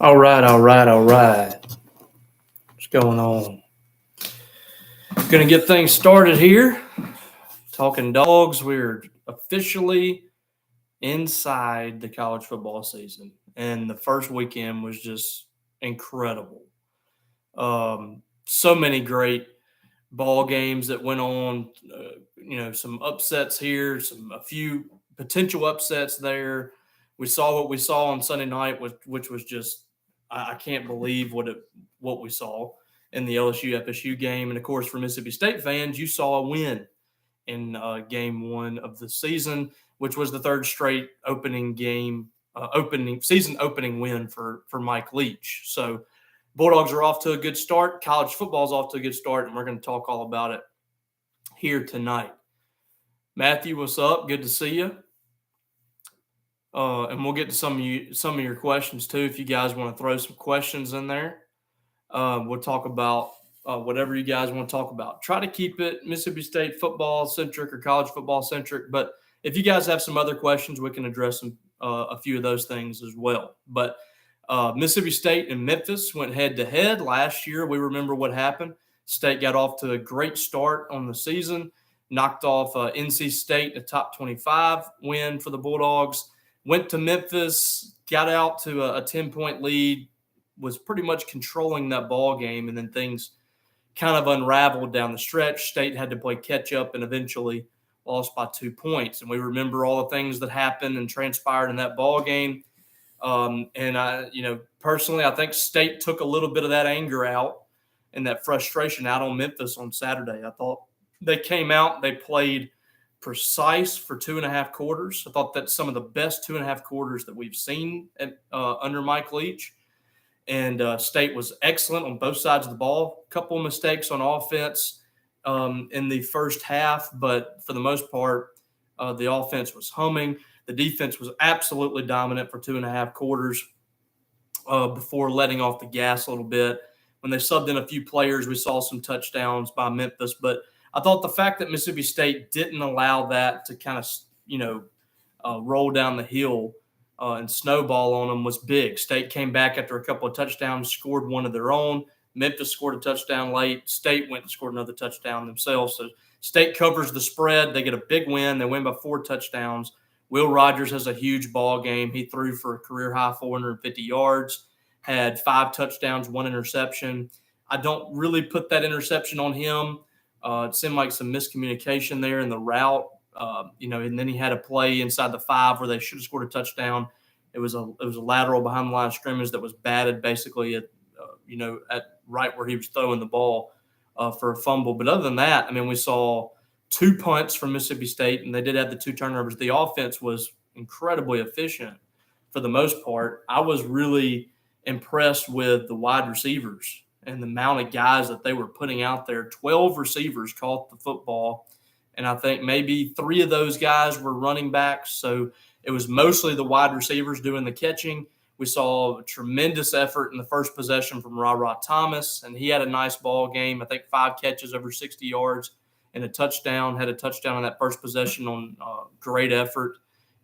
All right. What's going on? Going to get things started here. Talking Dogs. We're officially inside the college football season, and the first weekend was just incredible. So many great ball games that went on. Some upsets here, a few potential upsets there. We saw what we saw on Sunday night, which was just I can't believe what we saw in the LSU FSU game, and of course for Mississippi State fans, you saw a win in game one of the season, which was the third straight season opening win for Mike Leach. So Bulldogs are off to a good start. College football is off to a good start, and we're going to talk all about it here tonight. Matthew, what's up? Good to see you. And we'll get to some of your questions too. If you guys want to throw some questions in there, we'll talk about whatever you guys want to talk about. Try to keep it Mississippi State football centric or college football centric. But if you guys have some other questions, we can address a few of those things as well. But Mississippi State and Memphis went head to head last year. We remember what happened. State got off to a great start on the season, knocked off NC State, a top 25 win for the Bulldogs. Went to Memphis, got out to a 10-point lead, was pretty much controlling that ball game, and then things kind of unraveled down the stretch. State had to play catch up and eventually lost by 2 points. And we remember all the things that happened and transpired in that ball game. Personally, I think State took a little bit of that anger out and that frustration out on Memphis on Saturday. I thought they came out, they played precise for 2.5 quarters. I thought that's some of the best 2.5 quarters that we've seen under Mike Leach. And State was excellent on both sides of the ball. A couple of mistakes on offense in the first half, but for the most part, the offense was humming. The defense was absolutely dominant for 2.5 quarters before letting off the gas a little bit. When they subbed in a few players, we saw some touchdowns by Memphis. But I thought the fact that Mississippi State didn't allow that to kind of, roll down the hill and snowball on them was big. State came back after a couple of touchdowns, scored one of their own. Memphis scored a touchdown late. State went and scored another touchdown themselves. So State covers the spread. They get a big win. They win by 4 touchdowns. Will Rogers has a huge ball game. He threw for a career-high 450 yards, had 5 touchdowns, 1 interception. I don't really put that interception on him. It seemed like some miscommunication there in the route. And then he had a play inside the 5 where they should have scored a touchdown. It was a lateral behind the line of scrimmage that was batted basically at right where he was throwing the ball for a fumble. But other than that, we saw 2 punts from Mississippi State, and they did have the 2 turnovers. The offense was incredibly efficient for the most part. I was really impressed with the wide receivers and the amount of guys that they were putting out there. 12 receivers caught the football, and I think maybe 3 of those guys were running backs. So it was mostly the wide receivers doing the catching. We saw a tremendous effort in the first possession from Ra Thomas, and he had a nice ball game. I think 5 catches over 60 yards and a touchdown. Had a touchdown on that first possession on great effort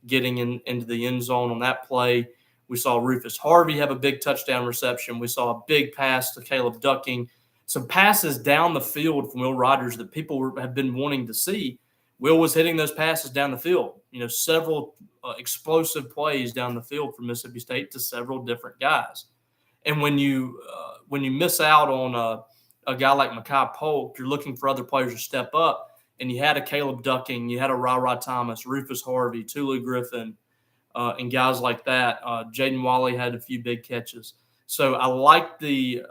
getting into the end zone on that play. We saw Rufus Harvey have a big touchdown reception. We saw a big pass to Caleb Ducking. Some passes down the field from Will Rogers that people have been wanting to see. Will was hitting those passes down the field. Several explosive plays down the field from Mississippi State to several different guys. And when you miss out on a guy like Mekhi Polk, you're looking for other players to step up. And you had a Caleb Ducking, you had a Ra Thomas, Rufus Harvey, Tulu Griffin, and guys like that. Jaden Wally had a few big catches. So I like the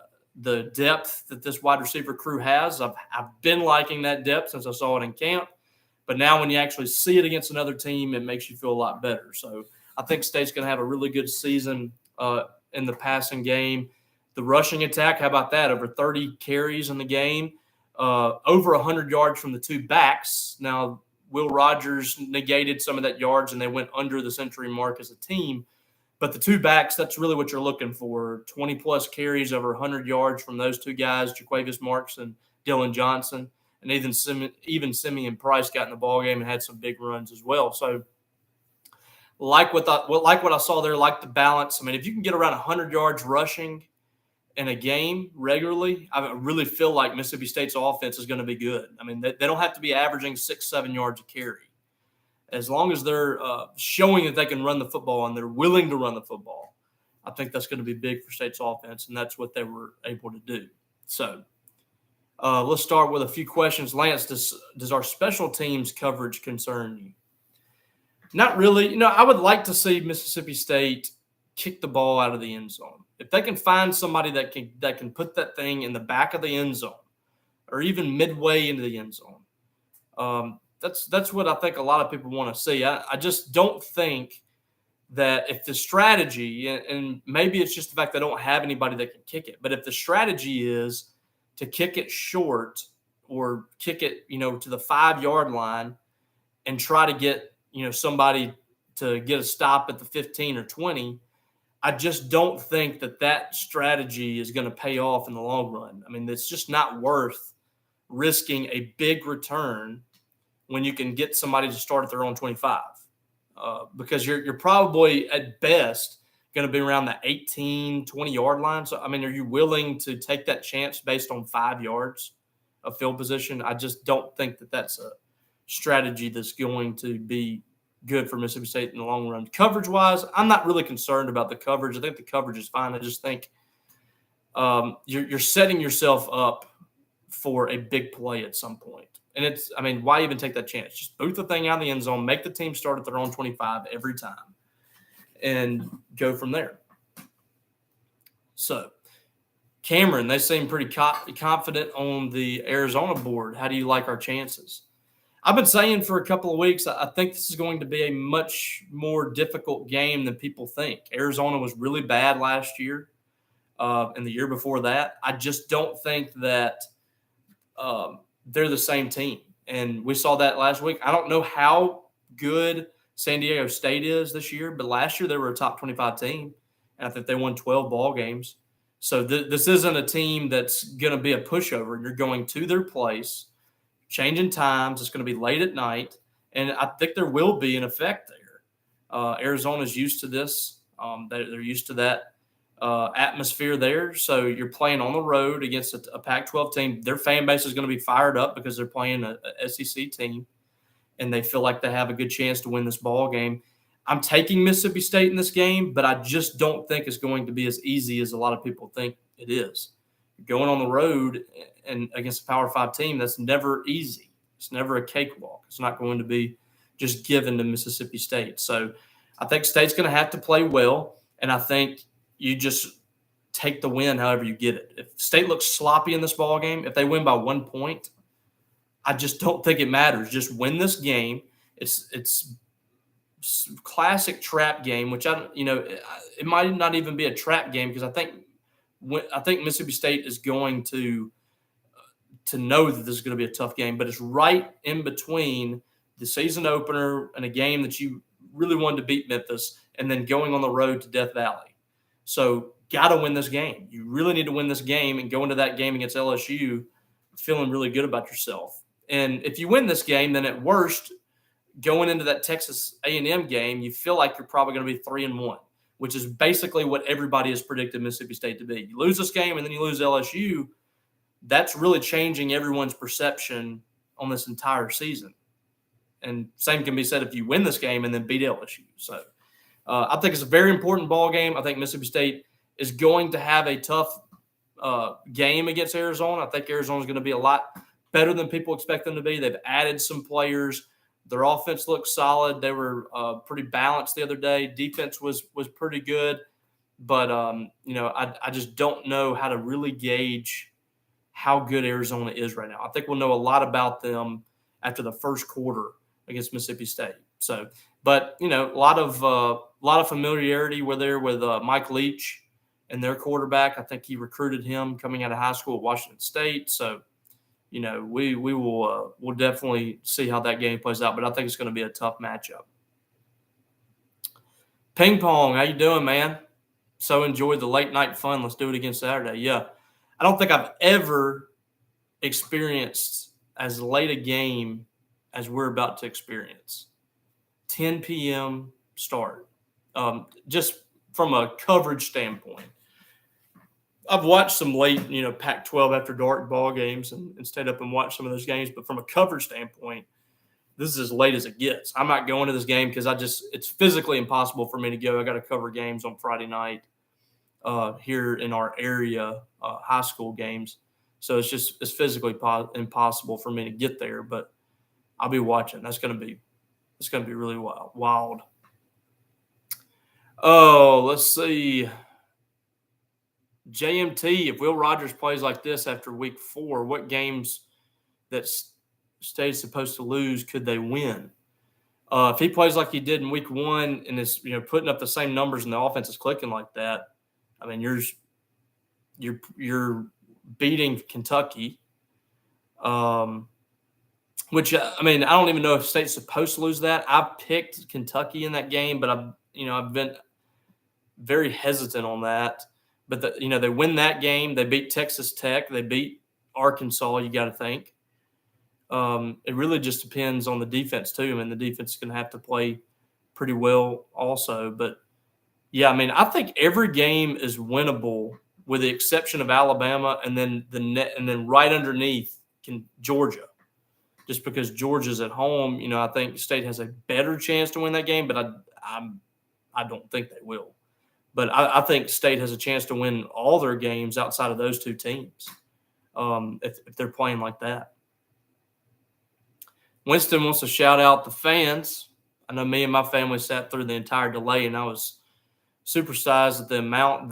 depth that this wide receiver crew has. I've been liking that depth since I saw it in camp. But now when you actually see it against another team, it makes you feel a lot better. So I think State's going to have a really good season in the passing game. The rushing attack, how about that? Over 30 carries in the game, over 100 yards from the 2 backs. Now, Will Rogers negated some of that yards, and they went under the century mark as a team. But the 2 backs, that's really what you're looking for. 20-plus carries, over 100 yards from those 2 guys, Jaquavius Marks and Dylan Johnson. And even Simeon Price got in the ballgame and had some big runs as well. So like what I saw there, like the balance. I mean, if you can get around 100 yards rushing in a game regularly, I really feel like Mississippi State's offense is going to be good. I mean, they don't have to be averaging 6-7 yards a carry. As long as they're showing that they can run the football and they're willing to run the football, I think that's going to be big for State's offense, and that's what they were able to do. So let's start with a few questions. Lance, does our special teams coverage concern you? Not really. I would like to see Mississippi State kick the ball out of the end zone. If they can find somebody that can put that thing in the back of the end zone or even midway into the end zone, that's what I think a lot of people want to see. I just don't think that if the strategy, and maybe it's just the fact they don't have anybody that can kick it, but if the strategy is to kick it short or kick it, to the 5-yard line and try to get, somebody to get a stop at the 15 or 20, I just don't think that strategy is going to pay off in the long run. I mean, it's just not worth risking a big return when you can get somebody to start at their own 25, because you're probably at best going to be around the 18, 20-yard line. So, I mean, are you willing to take that chance based on 5 yards of field position? I just don't think that's a strategy that's going to be good for Mississippi State in the long run. Coverage-wise, I'm not really concerned about the coverage. I think the coverage is fine. I just think you're setting yourself up for a big play at some point. And why even take that chance? Just boot the thing out of the end zone, make the team start at their own 25 every time, and go from there. So, Cameron, they seem pretty confident on the Arizona board. How do you like our chances? I've been saying for a couple of weeks, I think this is going to be a much more difficult game than people think. Arizona was really bad last year and the year before that. I just don't think that they're the same team. And we saw that last week. I don't know how good San Diego State is this year, but last year they were a top 25 team, and I think they won 12 ball games. So this isn't a team that's going to be a pushover. You're going to their place, changing times. It's going to be late at night, and I think there will be an effect there. Arizona's used to this. They're used to that atmosphere there. So you're playing on the road against a Pac-12 team. Their fan base is going to be fired up because they're playing a SEC team, and they feel like they have a good chance to win this ball game. I'm taking Mississippi State in this game, but I just don't think it's going to be as easy as a lot of people think it is. Going on the road and against a Power 5 team, that's never easy. It's never a cakewalk. It's not going to be just given to Mississippi State. So I think State's going to have to play well, and I think you just take the win however you get it. If State looks sloppy in this ball game, if they win by 1 point, I just don't think it matters. Just win this game. It's classic trap game, which it might not even be a trap game because I think Mississippi State is going to know that this is going to be a tough game, but it's right in between the season opener and a game that you really wanted to beat Memphis and then going on the road to Death Valley. So got to win this game. You really need to win this game and go into that game against LSU feeling really good about yourself. And if you win this game, then at worst, going into that Texas A&M game, you feel like you're probably going to be 3-1, which is basically what everybody has predicted Mississippi State to be. You lose this game and then you lose LSU, that's really changing everyone's perception on this entire season. And same can be said if you win this game and then beat LSU. So I think it's a very important ball game. I think Mississippi State is going to have a tough game against Arizona. I think Arizona is going to be a lot better than people expect them to be. They've added some players. Their offense looks solid. They were pretty balanced the other day. Defense was pretty good. But, I just don't know how to really gauge how good Arizona is right now. I think we'll know a lot about them after the first quarter against Mississippi State. So, but, a lot of familiarity with Mike Leach and their quarterback. I think he recruited him coming out of high school at Washington State. So, we'll definitely see how that game plays out, but I think it's going to be a tough matchup. Ping pong, how you doing, man? So enjoyed the late night fun. Let's do it again Saturday. Yeah, I don't think I've ever experienced as late a game as we're about to experience. 10 p.m. start, just from a coverage standpoint. I've watched some late, Pac-12 after dark ball games and stayed up and watched some of those games. But from a coverage standpoint, this is as late as it gets. I'm not going to this game because it's physically impossible for me to go. I got to cover games on Friday night here in our area, high school games. So it's physically impossible for me to get there. But I'll be watching. It's going to be really wild. Oh, let's see. JMT, if Will Rogers plays like this after week 4, what games that State's supposed to lose could they win? If he plays like he did in week 1 and is putting up the same numbers and the offense is clicking like that, I mean you're beating Kentucky. Which I don't even know if State's supposed to lose that. I picked Kentucky in that game, but I've been very hesitant on that. But they win that game. They beat Texas Tech. They beat Arkansas. You got to think. It really just depends on the defense too. I mean, the defense is going to have to play pretty well also. But yeah, I think every game is winnable with the exception of Alabama, and then and then right underneath Georgia. Just because Georgia's at home, I think State has a better chance to win that game, but I don't think they will. But I think State has a chance to win all their games outside of those 2 teams if they're playing like that. Winston wants to shout out the fans. I know me and my family sat through the entire delay, and I was surprised at the amount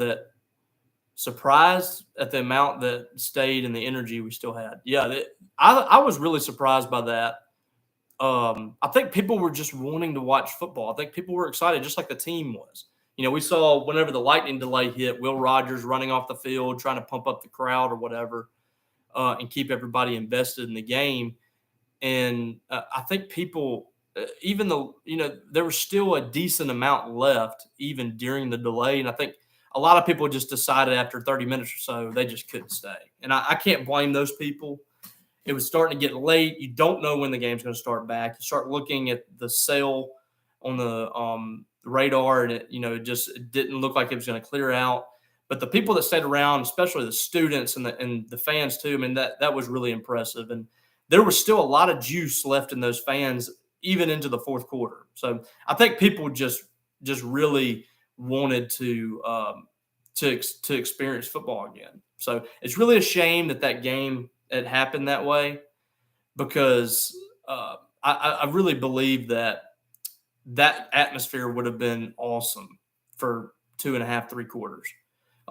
that stayed and the energy we still had. Yeah, I was really surprised by that. I think people were just wanting to watch football. I think people were excited, just like the team was. We saw whenever the lightning delay hit, Will Rogers running off the field, trying to pump up the crowd or whatever, and keep everybody invested in the game. And I think people, even though, there was still a decent amount left even during the delay. And I think a lot of people just decided after 30 minutes or so, they just couldn't stay. And I can't blame those people. It was starting to get late. You don't know when the game's going to start back. You start looking at the sail on the radar, and it didn't look like it was going to clear out. But the people that stayed around, especially the students and the fans too, that was really impressive. And there was still a lot of juice left in those fans, even into the fourth quarter. So I think people just really wanted to experience football again. So it's really a shame that game had happened that way, because I really believe that atmosphere would have been awesome for 2.5, 3 quarters.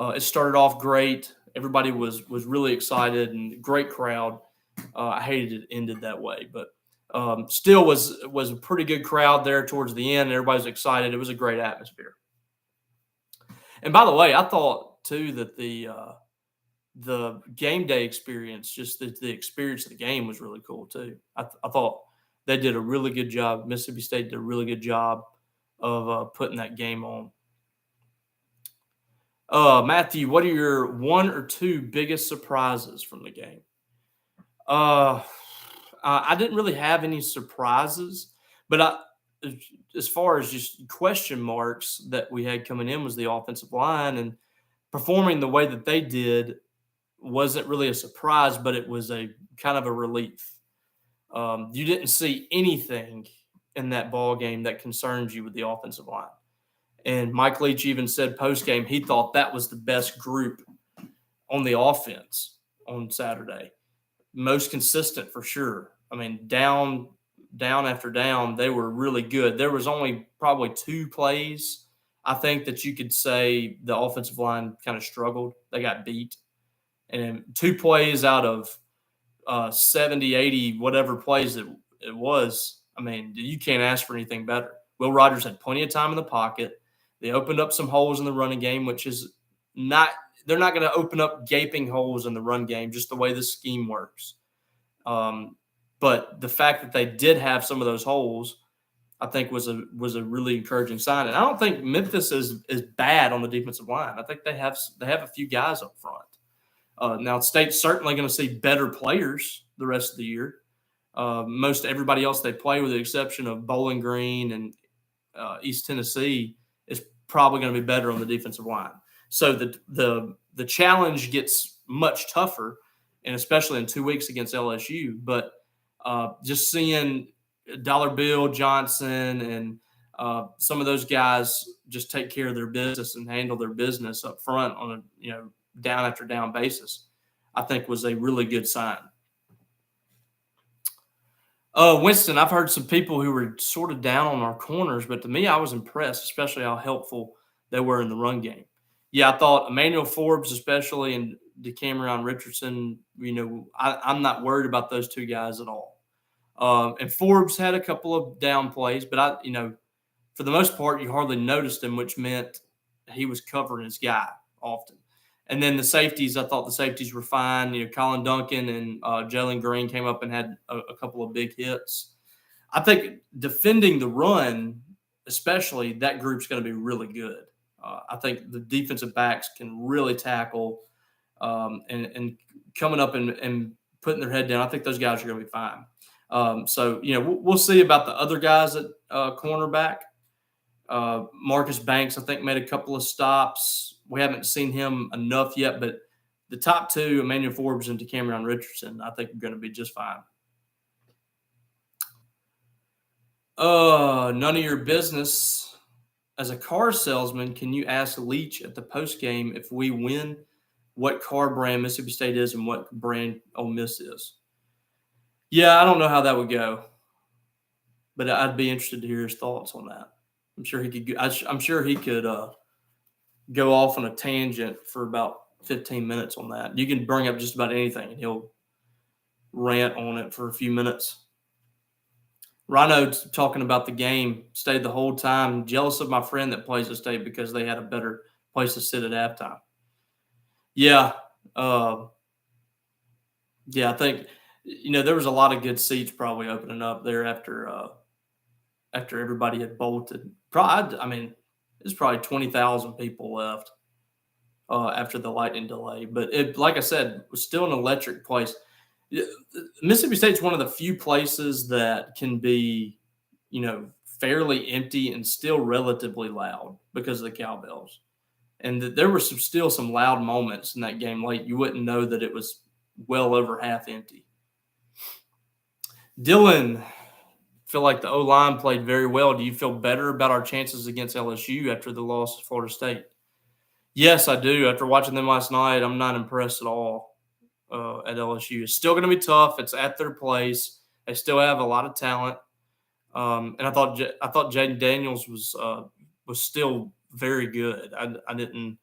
It started off great. Everybody was really excited and great crowd. I hated it ended that way, but still was a pretty good crowd there towards the end. Everybody was excited. It was a great atmosphere. And by the way, I thought too that the game day experience, just the experience of the game, was really cool too. I thought they did a really good job. Mississippi State did a really good job of putting that game on. Matthew, what are your 1 or 2 biggest surprises from the game? I didn't really have any surprises, but as far as just question marks that we had coming in was the offensive line, and performing the way that they did wasn't really a surprise, but it was a kind of a relief. You didn't see anything in that ball game that concerns you with the offensive line. And Mike Leach even said post-game he thought that was the best group on the offense on Saturday. Most consistent for sure. Down after down, they were really good. There was only probably 2 plays, I think, that you could say the offensive line kind of struggled. They got beat. And 2 plays out of 70, 80, whatever plays it was, you can't ask for anything better. Will Rogers had plenty of time in the pocket. They opened up some holes in the running game, which is not – they're not going to open up gaping holes in the run game, just the way the scheme works. But the fact that they did have some of those holes, I think was a really encouraging sign. And I don't think Memphis is bad on the defensive line. I think they have a few guys up front. Now, State's certainly going to see better players the rest of the year. Most everybody else they play, with the exception of Bowling Green and East Tennessee is probably going to be better on the defensive line. So the challenge gets much tougher, and especially in 2 weeks against LSU. But just seeing Dollar Bill Johnson and some of those guys just take care of their business and handle their business up front on a down after down basis, I think was a really good sign. Winston, I've heard some people who were sort of down on our corners, but to me, I was impressed, especially how helpful they were in the run game. Yeah, I thought Emmanuel Forbes, especially, and DeCameron Richardson, I'm not worried about those two guys at all. And Forbes had a couple of down plays, but for the most part, you hardly noticed him, which meant he was covering his guy often. And then the safeties, I thought the safeties were fine. Colin Duncan and Jalen Green came up and had a couple of big hits. I think defending the run, especially, that group's going to be really good. I think the defensive backs can really tackle and coming up and putting their head down. I think those guys are going to be fine. We'll see about the other guys at cornerback. Marcus Banks, I think, made a couple of stops. We haven't seen him enough yet, but the top two, Emmanuel Forbes and DeCameron Richardson, I think are going to be just fine. None of your business. As a car salesman, can you ask Leach at the post game if we win what car brand Mississippi State is and what brand Ole Miss is? Yeah, I don't know how that would go, but I'd be interested to hear his thoughts on that. I'm sure he could go off on a tangent for about 15 minutes on that. You can bring up just about anything, and he'll rant on it for a few minutes. Rhino talking about the game, stayed the whole time. Jealous of my friend that plays at State because they had a better place to sit at halftime. Yeah. I think, there was a lot of good seats probably opening up there after everybody had bolted. There's probably 20,000 people left after the lightning delay. But it, like I said, was still an electric place. Mississippi State's one of the few places that can be, fairly empty and still relatively loud because of the cowbells. And there were still some loud moments in that game late. You wouldn't know that it was well over half empty. Dylan, feel like the O-line played very well. Do you feel better about our chances against LSU after the loss to Florida State? Yes, I do. After watching them last night, I'm not impressed at all at LSU. It's still going to be tough. It's at their place. They still have a lot of talent. And I thought Jaden Daniels was still very good. I didn't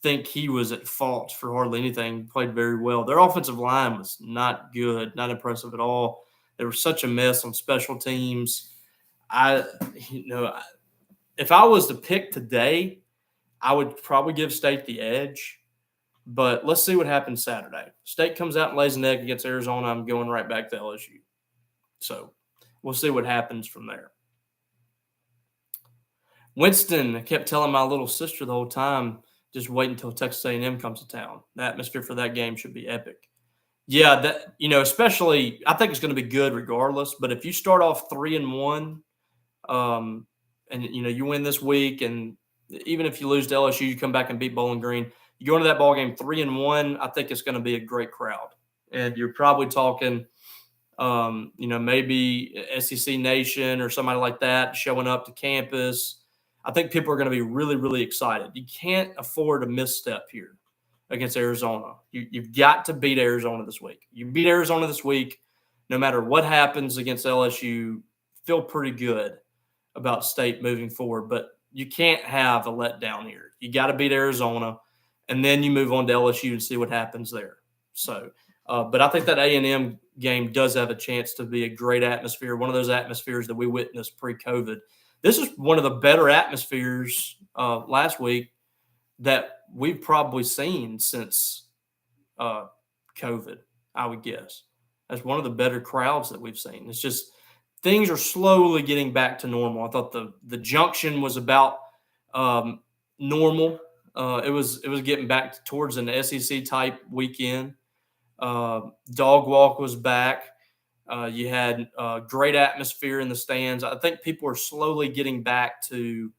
think he was at fault for hardly anything. He played very well. Their offensive line was not good, not impressive at all. They were such a mess on special teams. If I was to pick today, I would probably give State the edge. But let's see what happens Saturday. State comes out and lays an egg against Arizona. I'm going right back to LSU. So we'll see what happens from there. Winston kept telling my little sister the whole time, just wait until Texas A&M comes to town. The atmosphere for that game should be epic. Yeah, that especially I think it's going to be good regardless. But if you start off 3-1, and you win this week, and even if you lose to LSU, you come back and beat Bowling Green. You go into that ball game 3-1. I think it's going to be a great crowd, and you're probably talking, maybe SEC Nation or somebody like that showing up to campus. I think people are going to be really, really excited. You can't afford a misstep here against Arizona. You've got to beat Arizona this week. You beat Arizona this week, no matter what happens against LSU, feel pretty good about State moving forward. But you can't have a letdown here. You got to beat Arizona, and then you move on to LSU and see what happens there. So, but I think that A&M game does have a chance to be a great atmosphere, one of those atmospheres that we witnessed pre-COVID. This is one of the better atmospheres last week that we've probably seen since COVID, I would guess. That's one of the better crowds that we've seen. It's just things are slowly getting back to normal. I thought the junction was about normal. It was getting back towards an SEC type weekend. Dog walk was back. You had great atmosphere in the stands. I think people are slowly getting back to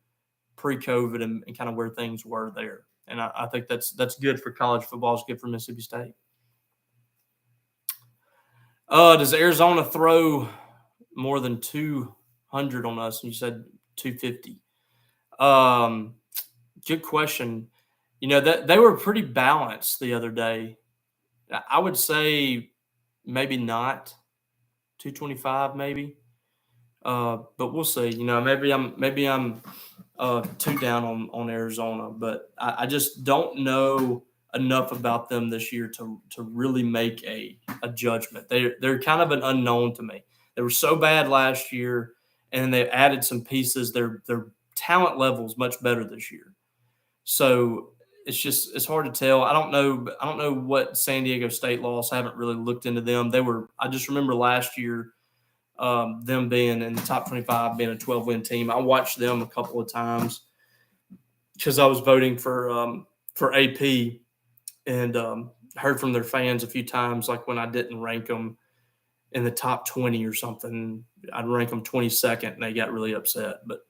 pre-COVID and kind of where things were there. And I think that's good for college football. It's good for Mississippi State. Does Arizona throw more than 200 on us? And you said 250. Good question. That they were pretty balanced the other day. I would say maybe not 225, maybe. But we'll see. Maybe I'm too down on Arizona, but I just don't know enough about them this year to really make a judgment. They're kind of an unknown to me. They were so bad last year, and they added some pieces. Their talent level is much better this year. So it's hard to tell. I don't know what San Diego State lost. I haven't really looked into them. I just remember last year them being in the top 25, being a 12-win team. I watched them a couple of times because I was voting for AP and heard from their fans a few times, like when I didn't rank them in the top 20 or something. I'd rank them 22nd, and they got really upset. But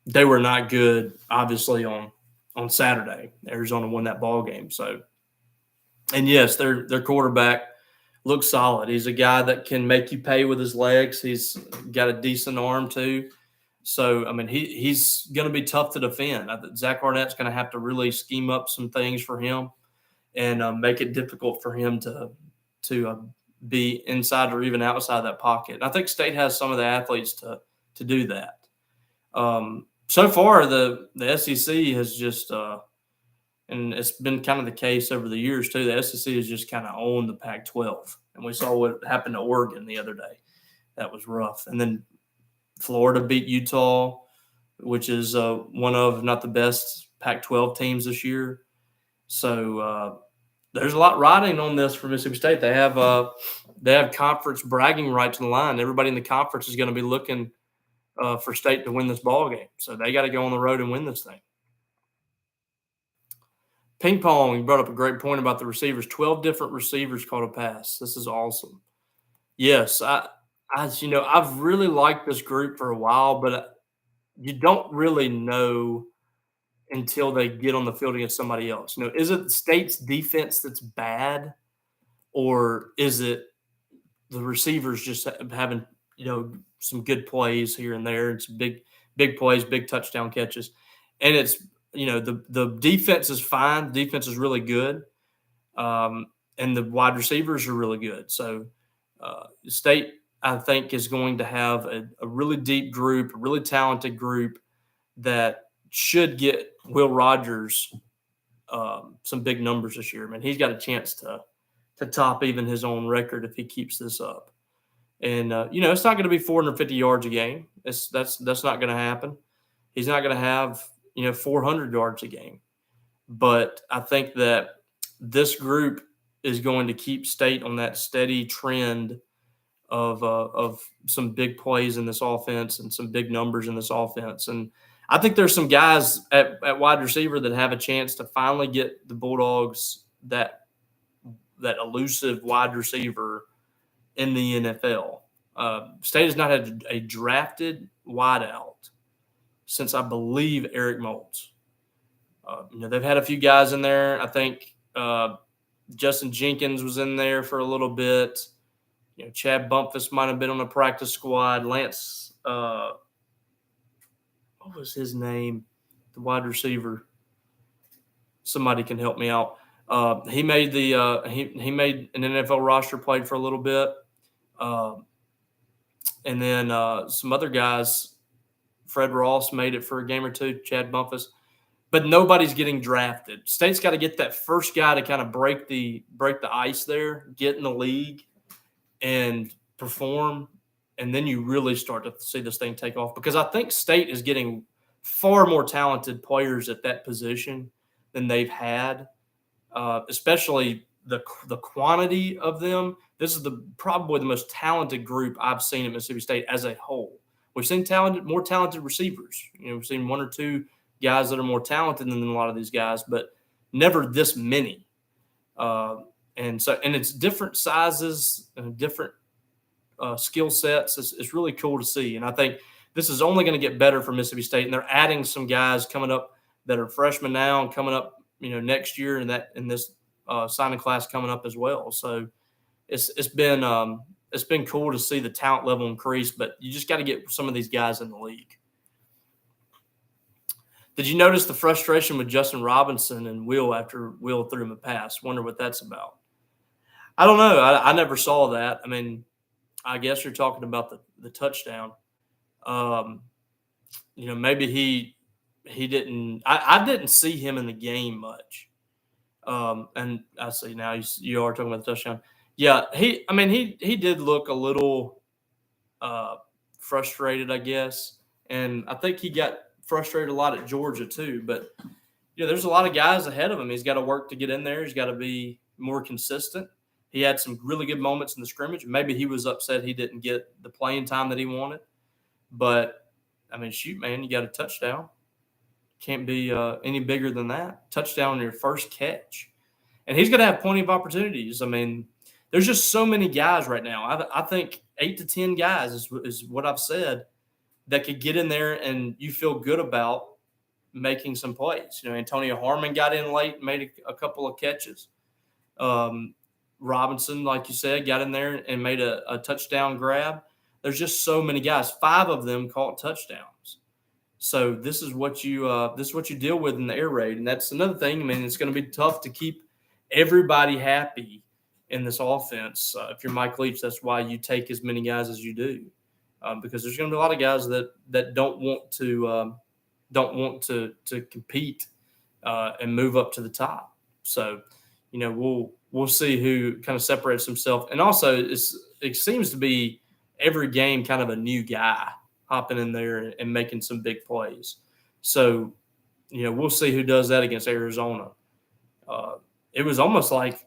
they were not good, obviously, on Saturday. Arizona won that ball game. So, and yes, their quarterback looks solid. He's a guy that can make you pay with his legs. He's got a decent arm too. So, I mean, he's going to be tough to defend. Zach Arnett's going to have to really scheme up some things for him and make it difficult for him to be inside or even outside that pocket. And I think State has some of the athletes to do that. So far, the SEC has just and it's been kind of the case over the years too. The SEC has just kind of owned the Pac-12, and we saw what happened to Oregon the other day. That was rough. And then Florida beat Utah, which is one of, not the best, Pac-12 teams this year. So there's a lot riding on this for Mississippi State. They have conference bragging rights on the line. Everybody in the conference is going to be looking for State to win this ball game. So they got to go on the road and win this thing. Ping pong, you brought up a great point about the receivers. 12 different receivers caught a pass. This is awesome. Yes, I've really liked this group for a while, but you don't really know until they get on the field against somebody else. Is it the State's defense that's bad, or is it the receivers just having some good plays here and there, and some big plays, big touchdown catches, and it's the defense is fine. The defense is really good, and the wide receivers are really good. So State, I think, is going to have a really deep group, a really talented group that should get Will Rogers some big numbers this year. I mean, he's got a chance to top even his own record if he keeps this up. And it's not going to be 450 yards a game. That's not going to happen. He's not going to have 400 yards a game. But I think that this group is going to keep State on that steady trend of some big plays in this offense and some big numbers in this offense. And I think there's some guys at wide receiver that have a chance to finally get the Bulldogs that elusive wide receiver in the NFL. State has not had a drafted wideout since, I believe, Eric Moulds. They've had a few guys in there. I think Justin Jenkins was in there for a little bit. Chad Bumpus might have been on the practice squad. Lance, what was his name? The wide receiver. Somebody can help me out. He made he made an NFL roster, played for a little bit, and then some other guys. Fred Ross made it for a game or two. Chad Bumpus, but nobody's getting drafted. State's got to get that first guy to kind of break the ice there, get in the league, and perform, and then you really start to see this thing take off. Because I think State is getting far more talented players at that position than they've had, especially the quantity of them. This is probably the most talented group I've seen at Mississippi State as a whole. We've seen more talented receivers. We've seen one or two guys that are more talented than a lot of these guys, but never this many. and it's different sizes and different skill sets. It's really cool to see, and I think this is only going to get better for Mississippi State. And they're adding some guys coming up that are freshmen now and coming up, next year, and that in this signing class coming up as well. So it's been cool to see the talent level increase, but you just got to get some of these guys in the league. Did you notice the frustration with Justin Robinson and Will after Will threw him a pass? Wonder what that's about. I don't know. I never saw that. I mean, I guess you're talking about the touchdown. Maybe he didn't. I didn't see him in the game much. And I see now you are talking about the touchdown. Yeah, he did look a little frustrated, I guess, and I think he got frustrated a lot at Georgia too. But there's a lot of guys ahead of him. He's got to work to get in there. He's got to be more consistent. He had some really good moments in the scrimmage. Maybe he was upset he didn't get the playing time that he wanted. But, I mean, shoot, man, you got a touchdown. Can't be any bigger than that. Touchdown on your first catch. And he's going to have plenty of opportunities. I mean, there's just so many guys right now. I think 8 to 10 guys is what I've said that could get in there and you feel good about making some plays. Antonio Harmon got in late and made a couple of catches. Robinson, like you said, got in there and made a touchdown grab. There's just so many guys. 5 of them caught touchdowns. So this is what you deal with in the air raid, and that's another thing. I mean, it's going to be tough to keep everybody happy in this offense. If you're Mike Leach, that's why you take as many guys as you do, because there's going to be a lot of guys that don't want to compete and move up to the top. So, we'll see who kind of separates himself. And also, it seems to be every game kind of a new guy hopping in there and making some big plays. So, we'll see who does that against Arizona. It was almost like,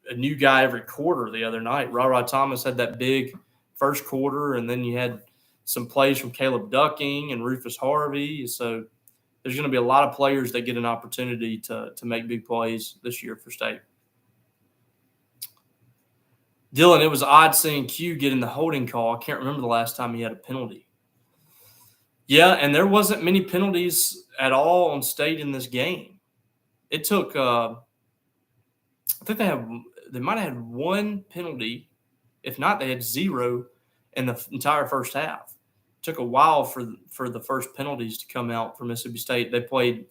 a new guy every quarter the other night. Ra Thomas had that big first quarter, and then you had some plays from Caleb Ducking and Rufus Harvey. So there's going to be a lot of players that get an opportunity to make big plays this year for State. Dylan, it was odd seeing Q getting the holding call. I can't remember the last time he had a penalty. Yeah, and there wasn't many penalties at all on State in this game. It took I think they might have had one penalty. If not, they had 0 in the entire first half. It took a while for the first penalties to come out for Mississippi State. They played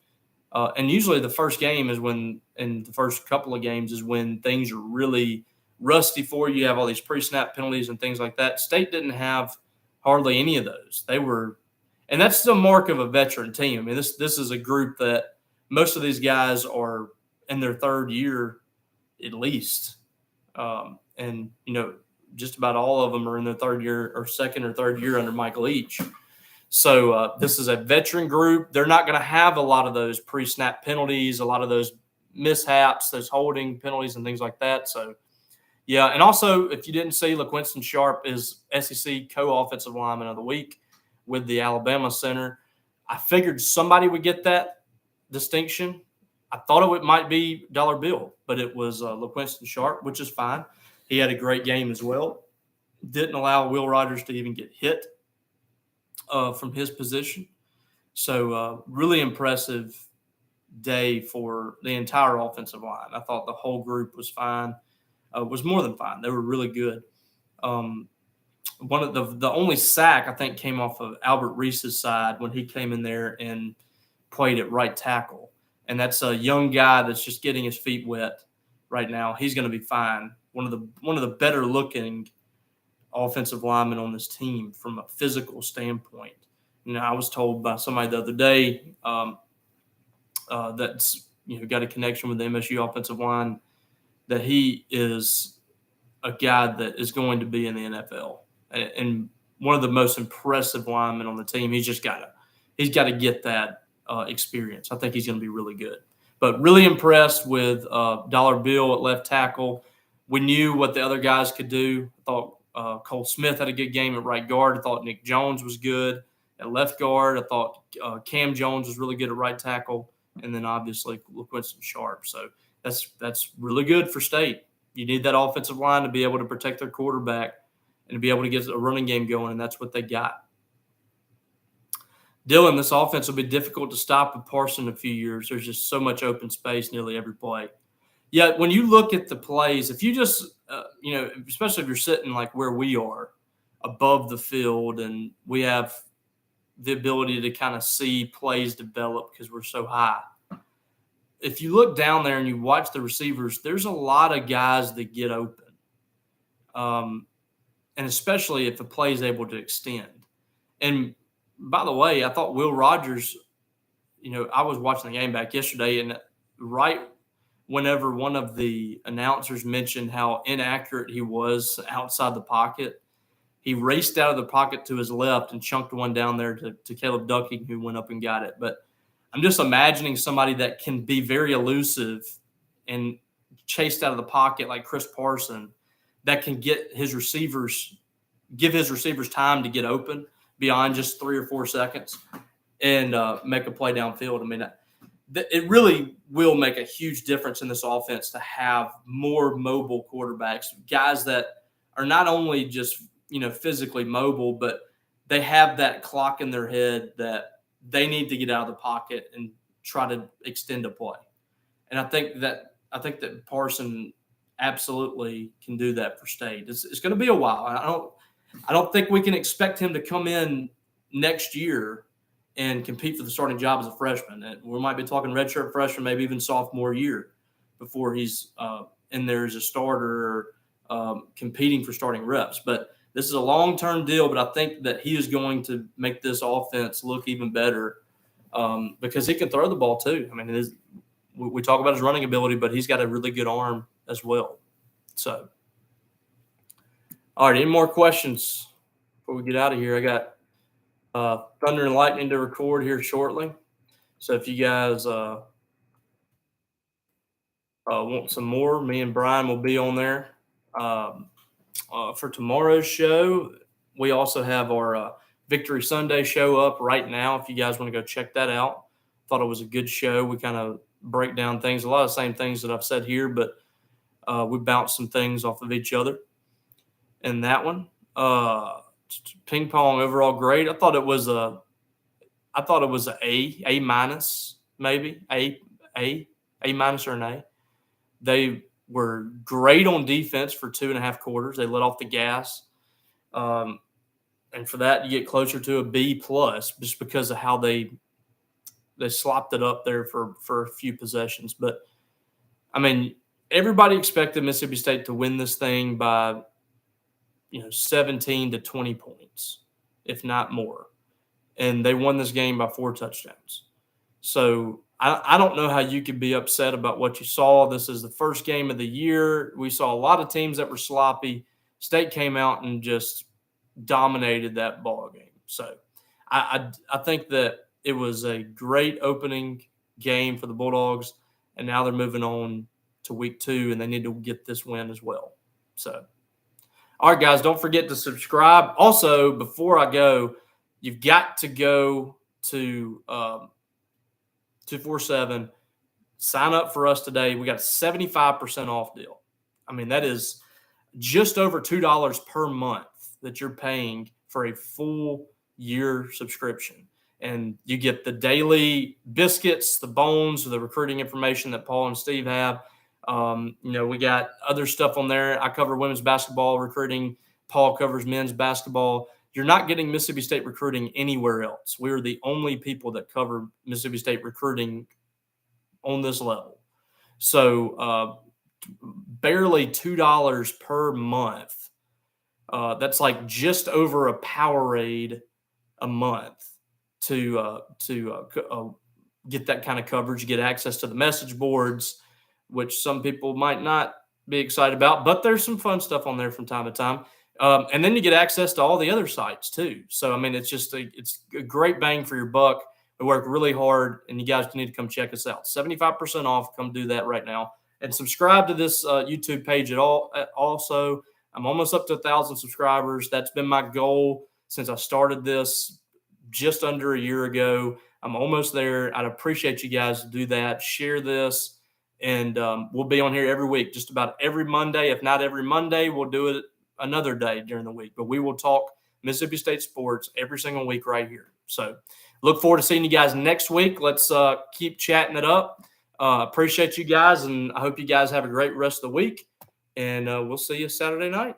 and usually the first game is when – in the first couple of games is when things are really – rusty for you. You have all these pre-snap penalties and things like that. State didn't have hardly any of those. They were, and that's the mark of a veteran team. I mean, this is a group that most of these guys are in their third year at least, and just about all of them are in their third year or second or third year under Mike Leach. So this is a veteran group. They're not going to have a lot of those pre-snap penalties, a lot of those mishaps, those holding penalties and things like that. So. Yeah, and also, if you didn't see, LaQuinston Sharp is SEC co-offensive lineman of the week with the Alabama Center. I figured somebody would get that distinction. I thought it might be Dollar Bill, but it was LaQuinston Sharp, which is fine. He had a great game as well. Didn't allow Will Rogers to even get hit from his position. So really impressive day for the entire offensive line. I thought the whole group was fine. Was more than fine. They were really good. One of the only sack I think came off of Albert Reese's side when he came in there and played at right tackle, and that's a young guy that's just getting his feet wet right now. He's going to be fine. One of the better looking offensive linemen on this team from a physical standpoint. I was told by somebody the other day that's got a connection with the MSU offensive line, that he is a guy that is going to be in the NFL and one of the most impressive linemen on the team. He's got to get that experience. I think he's going to be really good. But really impressed with Dollar Bill at left tackle. We knew what the other guys could do. I thought Cole Smith had a good game at right guard. I thought Nick Jones was good at left guard. I thought Cam Jones was really good at right tackle. And then obviously LaQuinston Sharp. So that's really good for State. You need that offensive line to be able to protect their quarterback and to be able to get a running game going, and that's what they got. Dylan, this offense will be difficult to stop with Parson in a few years. There's just so much open space nearly every play. Yeah, when you look at the plays, if you just, especially if you're sitting like where we are, above the field, and we have the ability to kind of see plays develop because we're so high. If you look down there and you watch the receivers, there's a lot of guys that get open, and especially if the play is able to extend. And by the way, I thought Will Rogers, I was watching the game back yesterday, and right whenever one of the announcers mentioned how inaccurate he was outside the pocket, he raced out of the pocket to his left and chunked one down there to Caleb Ducking, who went up and got it. But I'm just imagining somebody that can be very elusive and chased out of the pocket like Chris Parson, that can give his receivers time to get open beyond just 3 or 4 seconds and make a play downfield. I mean, it really will make a huge difference in this offense to have more mobile quarterbacks, guys that are not only just, physically mobile, but they have that clock in their head that they need to get out of the pocket and try to extend a play. And I think that Parson absolutely can do that for State. It's going to be a while. I don't think we can expect him to come in next year and compete for the starting job as a freshman. And we might be talking redshirt freshman, maybe even sophomore year before he's in there as a starter or competing for starting reps. But this is a long-term deal, but I think that he is going to make this offense look even better because he can throw the ball too. I mean, we talk about his running ability, but he's got a really good arm as well. So, all right, any more questions before we get out of here? I got Thunder and Lightning to record here shortly. So if you guys want some more, me and Brian will be on there. For tomorrow's show, we also have our Victory Sunday show up right now if you guys want to go check that out. Thought it was a good show. We kind of break down things, a lot of the same things that I've said here, but we bounce some things off of each other in that one. Ping pong overall great. I thought it was a A minus, maybe A minus or an A. They were great on defense for 2.5 quarters. They let off the gas. And for that, you get closer to a B plus just because of how they slopped it up there for a few possessions. But, I mean, everybody expected Mississippi State to win this thing by, 17 to 20 points, if not more. And they won this game by 4 touchdowns. So I don't know how you could be upset about what you saw. This is the first game of the year. We saw a lot of teams that were sloppy. State came out and just dominated that ball game. So I think that it was a great opening game for the Bulldogs, and now they're moving on to week 2, and they need to get this win as well. So, all right, guys, don't forget to subscribe. Also, before I go, you've got to go to 247, sign up for us today. We got a 75% off deal. I mean, that is just over $2 per month that you're paying for a full year subscription. And you get the daily biscuits, the bones, the recruiting information that Paul and Steve have. We got other stuff on there. I cover women's basketball recruiting. Paul covers men's basketball. You're not getting Mississippi State recruiting anywhere else. We're the only people that cover Mississippi State recruiting on this level. So barely $2 per month. That's like just over a Powerade a month to get that kind of coverage. You get access to the message boards, which some people might not be excited about, but there's some fun stuff on there from time to time. And then you get access to all the other sites too. So, I mean, it's a great bang for your buck. We work really hard, and you guys need to come check us out. 75% off. Come do that right now. And subscribe to this YouTube page at all. Also, I'm almost up to 1,000 subscribers. That's been my goal since I started this just under a year ago. I'm almost there. I'd appreciate you guys to do that. Share this. And we'll be on here every week, just about every Monday. If not every Monday, we'll do it another day during the week. But we will talk Mississippi State sports every single week right here. So look forward to seeing you guys next week. Let's keep chatting it up. Appreciate you guys, and I hope you guys have a great rest of the week. And we'll see you Saturday night.